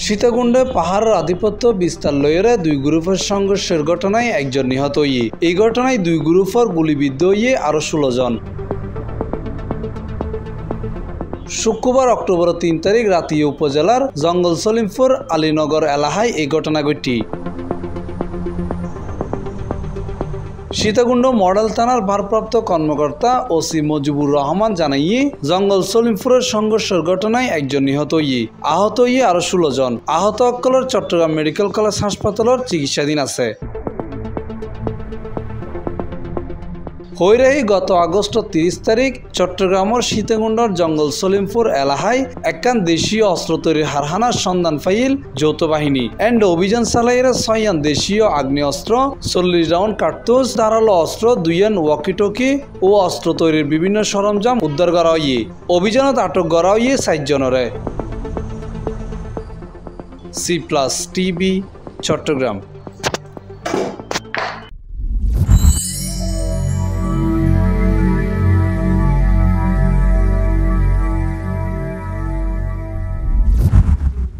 সীতাকুণ্ডে পাহাড়ের আধিপত্য বিস্তার লইয়ে দুই গ্রুপের সংঘর্ষের ঘটনায় একজন নিহত হইয়ে এই ঘটনায় দুই গ্রুপের গুলিবিদ্ধ হইয়ে আরো 16 জন। শুক্রবার অক্টোবর 3 তারিখ রাতিয়া উপজেলার জঙ্গল সলিমপুর আলীনগর এলাকায় এই ঘটনা ঘটে। সীতাকুণ্ড মডেল থানার ভারপ্রাপ্ত কর্মকর্তা ওসি মজিবুর রহমান জানাইয়ে জঙ্গল সলিমপুরের সংঘর্ষের ঘটনায় একজন নিহত হইয়ে আহত হইয়ে আরো 16 জন। আহত সকলের চট্টগ্রাম মেডিকেল কলেজ হাসপাতালের চিকিৎসাধীন আছে। হৈরাহি গত আগস্ট 30 তারিখ চট্টগ্রামের সীতাকুণ্ডর জঙ্গল সলিমপুর এলাকায় একখান দেশীয় অস্ত্র তৈরির কারখানার সন্ধান পাইল যৌথ বাহিনী এন্ড অভিযান চালাইয়ে 6 দেশীয় আগ্নেয়াস্ত্র, 40 রাউন্ড কার্তুজ, ধারালো অস্ত্র, 2 ওয়াকিটকি ও অস্ত্র তৈরির বিভিন্ন সরঞ্জাম উদ্ধার করা হইয়ে অভিযানত আটক করা হইয়ে 7 জনরে। C+ TV Chittagong.